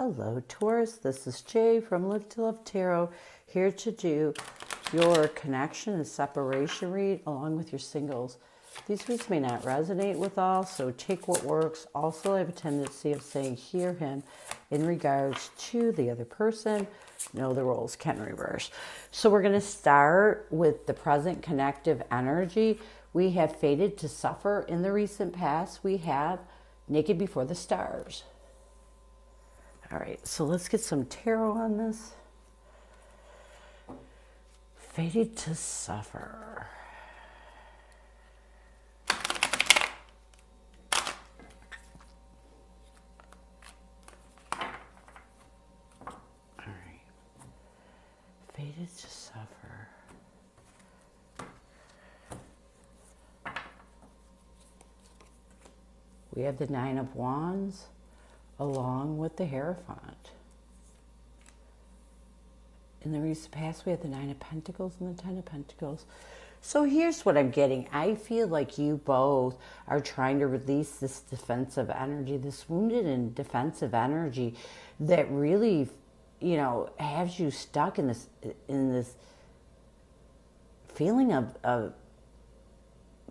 Hello, Taurus. This is Jay from Live to Love Tarot, here to do your connection and separation read along with your singles. These reads may not resonate with all, so take what works. Also, I have a tendency of saying hear him in regards to the other person. No, the roles can reverse. So we're going to start with the present connective energy. We have faded to suffer in the recent past. We have naked before the stars. All right, so let's get some tarot on this. Fated to suffer. All right. Fated to suffer. We have the Nine of Wands along with the Hierophant. In the recent past, we had the Nine of Pentacles and the Ten of Pentacles. So here's what I'm getting. I feel like you both are trying to release this defensive energy, this wounded and defensive energy that really, you know, has you stuck in this feeling of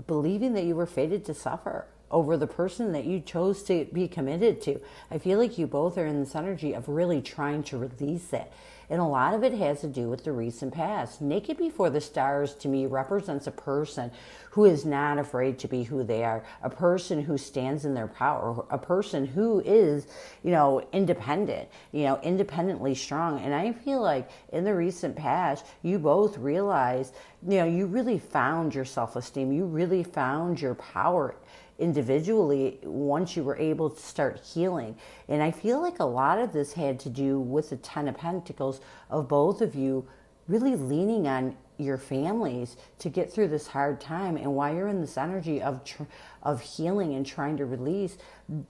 believing that you were fated to suffer over the person that you chose to be committed to. I feel like you both are in this energy of really trying to release it. And a lot of it has to do with the recent past. Naked before the stars to me represents a person who is not afraid to be who they are, a person who stands in their power, a person who is, you know, independent, you know, independently strong. And I feel like in the recent past, you both realized, you know, you really found your self-esteem. You really found your power individually once you were able to start healing. And I feel like a lot of this had to do with the Ten of Pentacles of both of you really leaning on your families to get through this hard time. And while you're in this energy of healing and trying to release,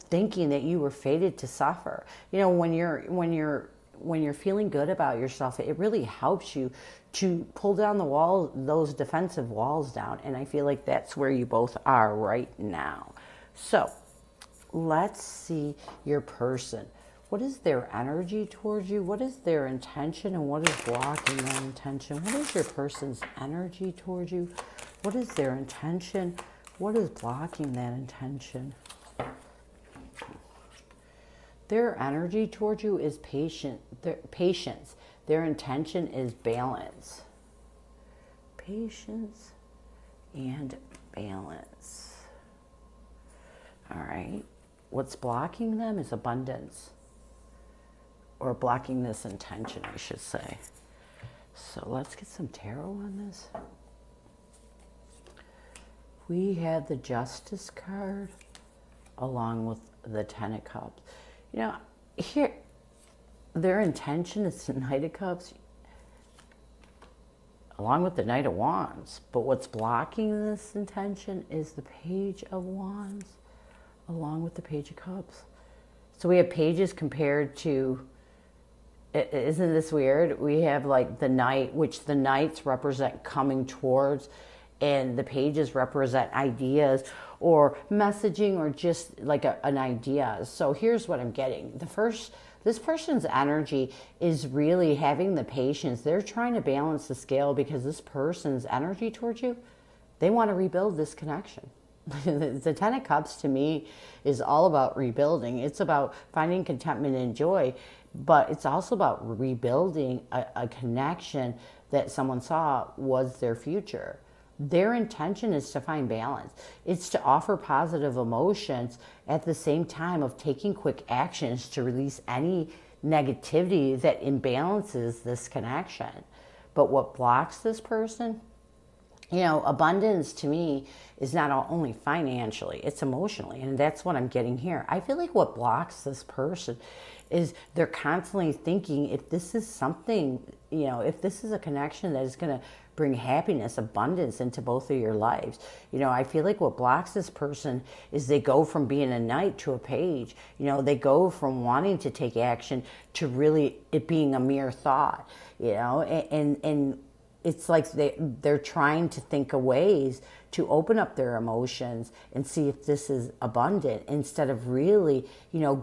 thinking that you were fated to suffer. You know, when you're feeling good about yourself, it really helps you to pull down the wall, those defensive walls down. And I feel like that's where you both are right now. So let's see your person. What is their energy towards you? What is their intention and what is blocking that intention? What is your person's energy towards you? What is their intention? What is blocking that intention? Their energy towards you is patience. Their intention is balance. Patience and balance. All right. What's blocking them is abundance. Or blocking this intention, I should say. So let's get some tarot on this. We have the Justice card along with the Ten of Cups. You know, here, their intention is the Knight of Cups along with the Knight of Wands. But what's blocking this intention is the Page of Wands along with the Page of Cups. So we have pages compared to, isn't this weird? We have like the Knight, which the Knights represent coming towards, and the pages represent ideas or messaging or just like an idea. So here's what I'm getting. This person's energy is really having the patience. They're trying to balance the scale because this person's energy towards you, they want to rebuild this connection. The Ten of Cups to me is all about rebuilding. It's about finding contentment and joy, but it's also about rebuilding a connection that someone saw was their future. Their intention is to find balance. It's to offer positive emotions at the same time of taking quick actions to release any negativity that imbalances this connection. But what blocks this person? You know, abundance to me is not only financially, it's emotionally. And that's what I'm getting here. I feel like what blocks this person is they're constantly thinking if this is something, you know, if this is a connection that is going to bring happiness, abundance into both of your lives. You know, I feel like what blocks this person is they go from being a knight to a page. You know, they go from wanting to take action to really it being a mere thought, you know, and it's like they're trying to think of ways to open up their emotions and see if this is abundant, instead of really,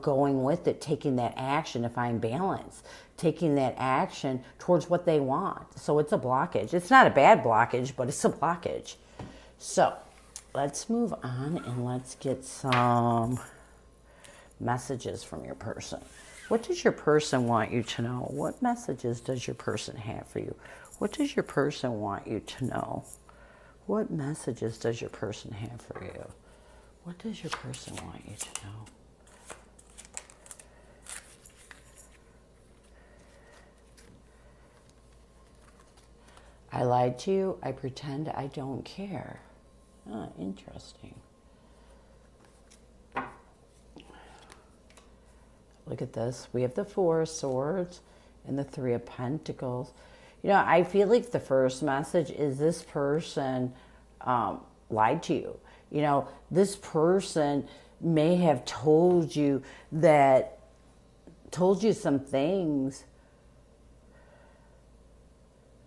going with it, taking that action to find balance, taking that action towards what they want. So it's a blockage. It's not a bad blockage, but it's a blockage. So let's move on and let's get some messages from your person. What does your person want you to know? What messages does your person have for you? What does your person want you to know? What messages does your person have for you? What does your person want you to know? I lied to you. I pretend I don't care. Ah, interesting. Look at this. We have the Four of Swords and the Three of Pentacles. I feel like the first message is this person lied to you. This person may have told you some things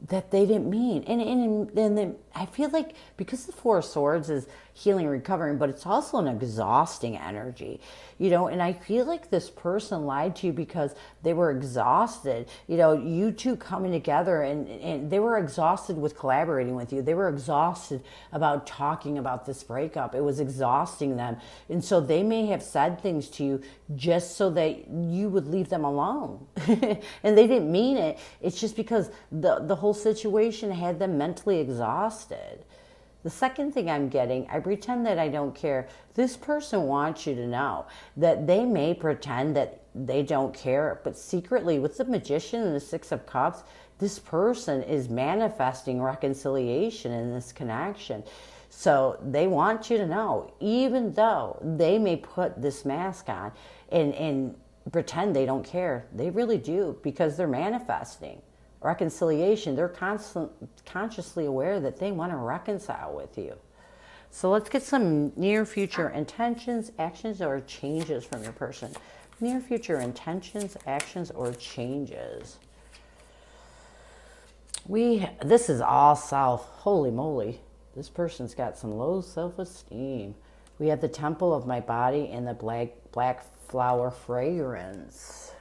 that they didn't mean. And then I feel like, because the Four of Swords is healing, recovering, but it's also an exhausting energy, and I feel like this person lied to you because they were exhausted. You two coming together, and they were exhausted with collaborating with you. They were exhausted about talking about this breakup. It was exhausting them. And so they may have said things to you just so that you would leave them alone. And they didn't mean it. It's just because the whole situation had them mentally exhausted. The second thing I'm getting, I pretend that I don't care. This person wants you to know that they may pretend that they don't care, but secretly, with the Magician and the Six of Cups, this person is manifesting reconciliation in this connection. So they want you to know, even though they may put this mask on and pretend they don't care, they really do, because they're manifesting reconciliation. They're consciously aware that they want to reconcile with you. So let's get some near future intentions, actions, or changes from your person. Near future intentions, actions, or changes. This is all self. Holy moly. This person's got some low self-esteem. We have the Temple of my body and the black flower fragrance.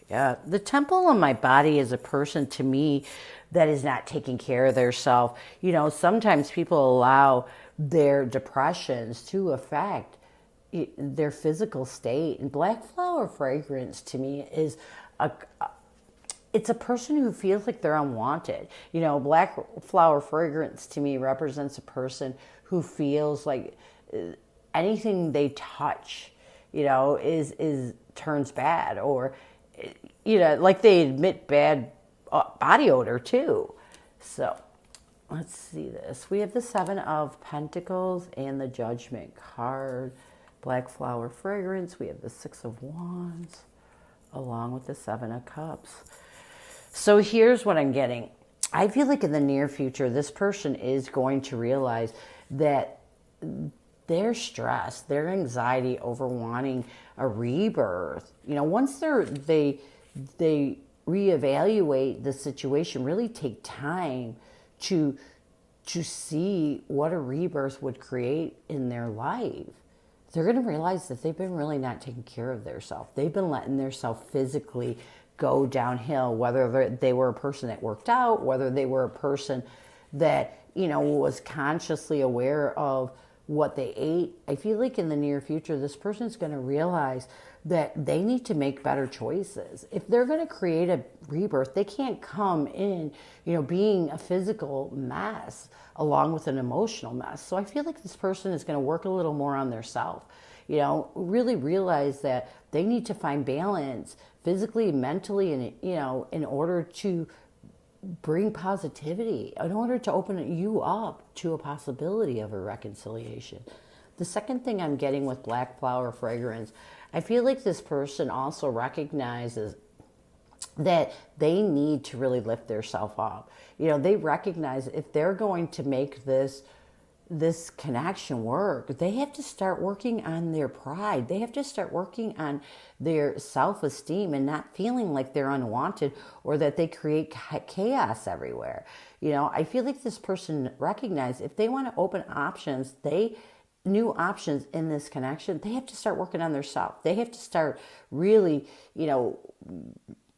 Yeah, the Temple of my body is a person, to me, that is not taking care of themselves. Sometimes people allow their depressions to affect their physical state. And black flower fragrance, to me, is it's a person who feels like they're unwanted. Black flower fragrance, to me, represents a person who feels like anything they touch, is turns bad, or like they admit bad body odor too. So let's see this. We have the Seven of Pentacles and the Judgment card. Black flower fragrance. We have the Six of Wands along with the Seven of Cups. So here's what I'm getting. I feel like in the near future, this person is going to realize that their stress, their anxiety over wanting a rebirth, once they reevaluate the situation, really take time to see what a rebirth would create in their life, they're going to realize that they've been really not taking care of themselves. They've been letting themselves physically go downhill, whether they were a person that worked out, whether they were a person that, was consciously aware of what they ate. I feel like in the near future, this person's going to realize that they need to make better choices. If they're going to create a rebirth, they can't come in, being a physical mess along with an emotional mess. So I feel like this person is going to work a little more on their self, really realize that they need to find balance physically, mentally, and, in order to bring positivity, in order to open you up to a possibility of a reconciliation. The second thing I'm getting with black flower fragrance, I feel like this person also recognizes that they need to really lift themselves up. They recognize if they're going to make this this connection work, they have to start working on their pride. They have to start working on their self-esteem and not feeling like they're unwanted or that they create chaos everywhere. You know, I feel like this person recognized if they want to open options, new options in this connection, they have to start working on their self. They have to start really, you know,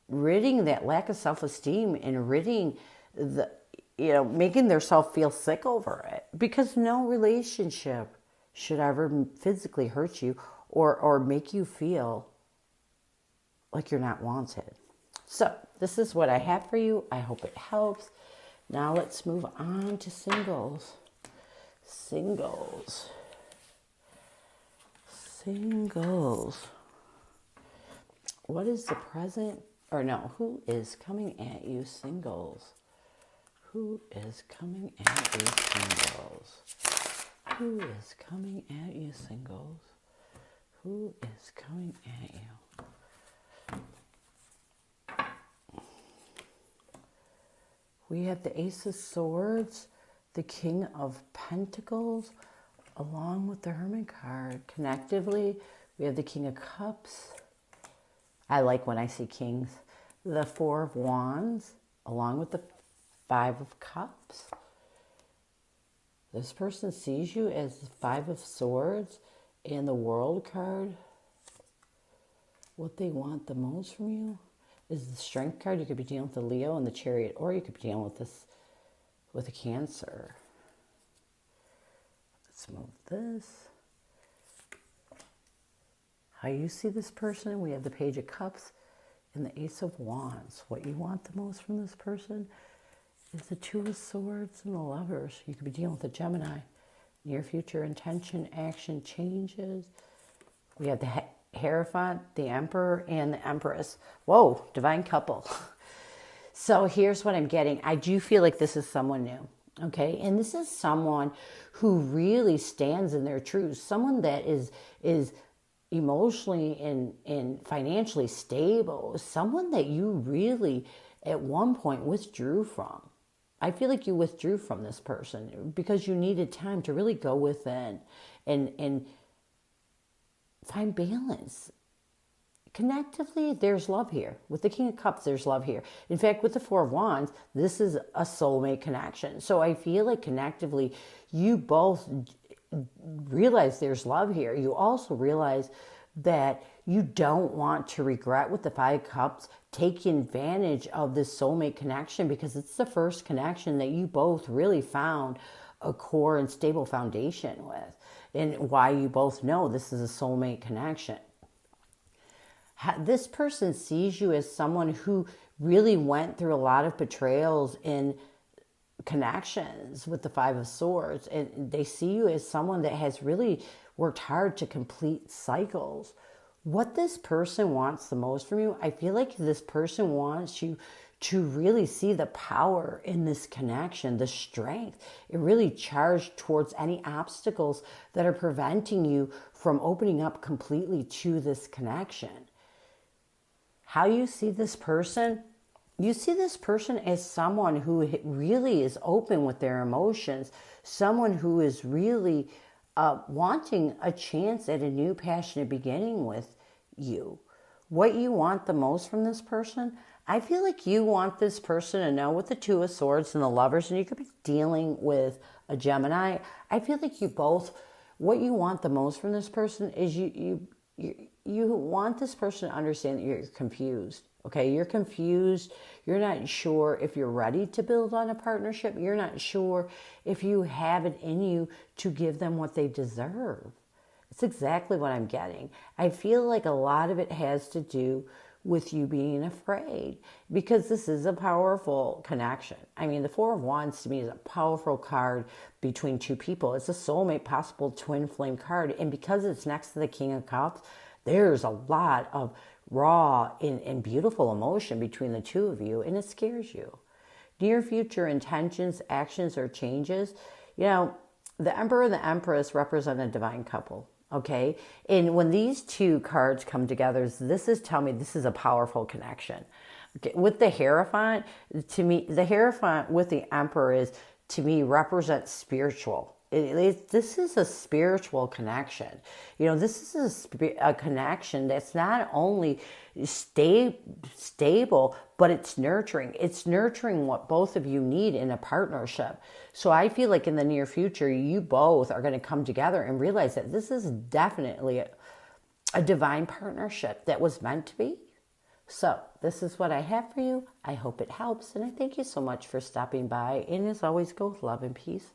ridding that lack of self-esteem and ridding the, you know, making themselves feel sick over it, because no relationship should ever physically hurt you or make you feel like you're not wanted. So this is what I have for you. I hope it helps. Now let's move on to singles. Singles. What is the present, or no, who is coming at you, singles? Who is coming at you, singles? Who is coming at you, singles? Who is coming at you? We have the Ace of Swords, the King of Pentacles, along with the Hermit card. Connectively, we have the King of Cups. I like when I see kings. The Four of Wands, along with the Five of Cups. This person sees you as the Five of Swords and the World card. What they want the most from you is the Strength card. You could be dealing with the Leo and the Chariot, or you could be dealing with this, with a Cancer. Let's move this. How you see this person, we have the Page of Cups and the Ace of Wands. What you want the most from this person is the Two of Swords and the Lovers. You could be dealing with a Gemini. Near future intention, action, changes. We have the Hierophant, the Emperor, and the Empress. Whoa, divine couple. So here's what I'm getting. I do feel like this is someone new. Okay, and this is someone who really stands in their truth. Someone that is emotionally and financially stable. Someone that you really at one point withdrew from. I feel like you withdrew from this person because you needed time to really go within and find balance. Connectively, there's love here. With the King of Cups, there's love here. In fact, with the Four of Wands, this is a soulmate connection. So I feel like connectively, you both realize there's love here. You also realize that you don't want to regret, with the Five of Cups, taking advantage of this soulmate connection, because it's the first connection that you both really found a core and stable foundation with, and why you both know this is a soulmate connection. This person sees you as someone who really went through a lot of betrayals in connections with the Five of Swords, and they see you as someone that has really worked hard to complete cycles. What this person wants the most from you, I feel like this person wants you to really see the power in this connection, the strength. It really charged towards any obstacles that are preventing you from opening up completely to this connection. How you see this person, you see this person as someone who really is open with their emotions, someone who is really wanting a chance at a new passionate beginning with you. What you want the most from this person, I feel like you want this person to know, with the Two of Swords and the Lovers, and you could be dealing with a Gemini. I feel like you both, what you want the most from this person is you want this person to understand that you're confused. Okay, you're confused. You're not sure if you're ready to build on a partnership. You're not sure if you have it in you to give them what they deserve. It's exactly what I'm getting. I feel like a lot of it has to do with you being afraid, because this is a powerful connection. I mean, the Four of Wands to me is a powerful card between two people. It's a soulmate, possible twin flame card. And because it's next to the King of Cups, there's a lot of raw and beautiful emotion between the two of you, and it scares you. Near future intentions, actions, or changes. You know, the Emperor and the Empress represent a divine couple. Okay, and when these two cards come together, this is telling me this is a powerful connection. Okay. With the Hierophant, to me, the Hierophant with the Emperor is, to me, represents spiritual. This is a spiritual connection. This is a connection that's not only stable, but it's nurturing. It's nurturing what both of you need in a partnership. So I feel like in the near future, you both are going to come together and realize that this is definitely a divine partnership that was meant to be. So this is what I have for you. I hope it helps. And I thank you so much for stopping by. And as always, go with love and peace.